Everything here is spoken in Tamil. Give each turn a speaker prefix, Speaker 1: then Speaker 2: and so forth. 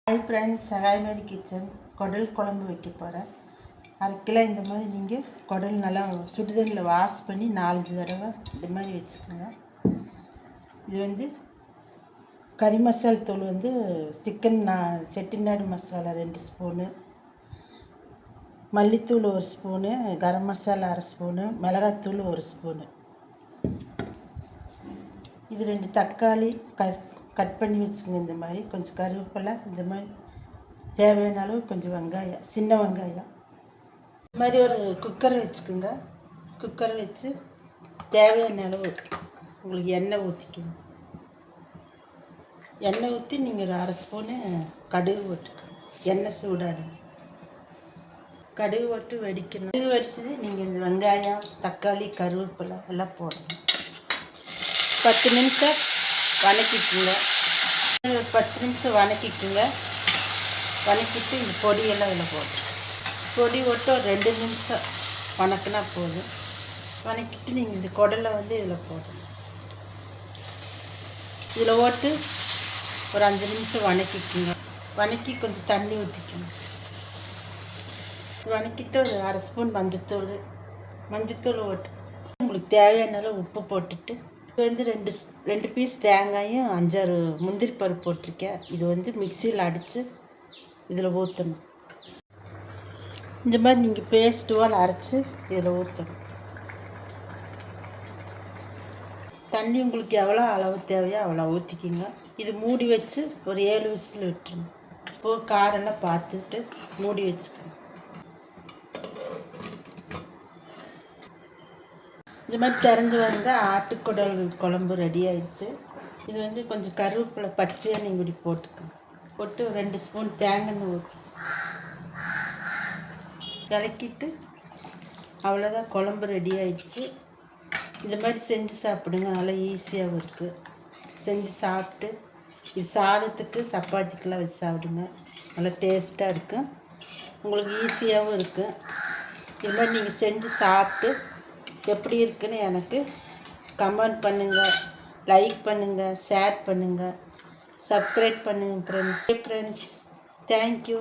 Speaker 1: ஹாய் ஃப்ரெண்ட்ஸ், சகாய்மாரி கிச்சன் குடல் குழம்பு வைக்க போகிறேன். 1/2 கிலோ இந்த மாதிரி நீங்கள் குடல் நல்லா சுடுதண்ணில் வாஷ் பண்ணி 4-5 தடவை இந்த மாதிரி வச்சுக்கோங்க. இது கறி மசால் தூள் சிக்கன் செட்டிநாடு மசாலா 2 ஸ்பூனு, மல்லித்தூள் 1 ஸ்பூனு, கரம் மசாலா 1/2 ஸ்பூனு, மிளகாத்தூள் 1 ஸ்பூனு. இது 2 தக்காளி கட் பண்ணி வச்சுக்கோங்க. இந்த மாதிரி கொஞ்சம் கருவேப்பிலை, இந்த மாதிரி தேவையான அளவு கொஞ்சம் வெங்காயம், சின்ன வெங்காயம். இந்த மாதிரி ஒரு குக்கர் வச்சுக்கோங்க. குக்கர் வச்சு தேவையான அளவு உங்களுக்கு எண்ணெய் ஊற்றிக்கணும். எண்ணெய் ஊற்றி நீங்கள் ஒரு 1/2 ஸ்பூனு கடுகு போட்டுக்கணும். எண்ணெய் சூடாடுங்க. கடுகு போட்டு வெடிக்கணும். கடுகு வெடிச்சது நீங்கள் இந்த வெங்காயம், தக்காளி, கருவேப்பிலை எல்லாம் போடணும். 10 நிமிஷம் வதக்கிக்குங்க. ஒரு 10 நிமிஷம் வதக்கிக்குங்க. வதக்கிட்டு இந்த பொடியெல்லாம் இதில் போட்டு பொடி போட்டு ஒரு 2 நிமிஷம் வதக்கினா போதும். வதக்கிட்டு நீங்கள் இந்த குடலை இதில் போடணும். இதில் போட்டு ஒரு 5 நிமிஷம் வதக்கிக்குங்க. வதக்கி கொஞ்சம் தண்ணி ஊற்றிக்கணும். வதக்கிட்டு ஒரு 1/2 ஸ்பூன் மஞ்சத்தூள் போட்டு உங்களுக்கு தேவையான அளவு உப்பு போட்டுட்டு 2 பீஸ் தேங்காயும் 5-6 முந்திரி பருப்பு போட்டிருக்கேன். இது மிக்சியில் அடித்து இதில் ஊற்றணும். இந்த மாதிரி நீங்கள் பேஸ்ட்டுவால் அரைச்சி இதில் ஊற்றணும். தண்ணி உங்களுக்கு எவ்வளோ அளவு தேவையோ அவ்வளோ ஊற்றிக்கிங்க. இது மூடி வச்சு ஒரு 7 விசில் விட்டுருங்க. இப்போது காரெல்லாம் பார்த்துட்டு மூடி வச்சுக்கணும். இந்த மாதிரி திறந்து வாங்க. ஆட்டுக்குடல் குழம்பு ரெடி ஆயிடுச்சு. இது கொஞ்சம் கருவேப்பிலை பச்சையாக நீங்கள் இப்படி போட்டுக்கோங்க. போட்டு 2 ஸ்பூன் தேங்காய் எண்ணெய் ஊற்றி இறக்கிட்டு அவ்வளோதான், குழம்பு ரெடி ஆயிடுச்சு. இந்த மாதிரி செஞ்சு சாப்பிடுங்க. நல்லா ஈஸியாகவும் இருக்குது. செஞ்சு சாப்பிட்டு இது சாதத்துக்கு சப்பாத்திக்கெல்லாம் வச்சு சாப்பிடுங்க. நல்லா டேஸ்ட்டாக இருக்குது. உங்களுக்கு ஈஸியாகவும் இருக்குது. இது மாதிரி நீங்கள் செஞ்சு சாப்பிட்டு எப்படி இருக்குன்னு எனக்கு கமெண்ட் பண்ணுங்கள், லைக் பண்ணுங்கள், ஷேர் பண்ணுங்கள், சப்ஸ்கிரைப் பண்ணுங்கள் ஃப்ரெண்ட்ஸ். தேங்க்யூ.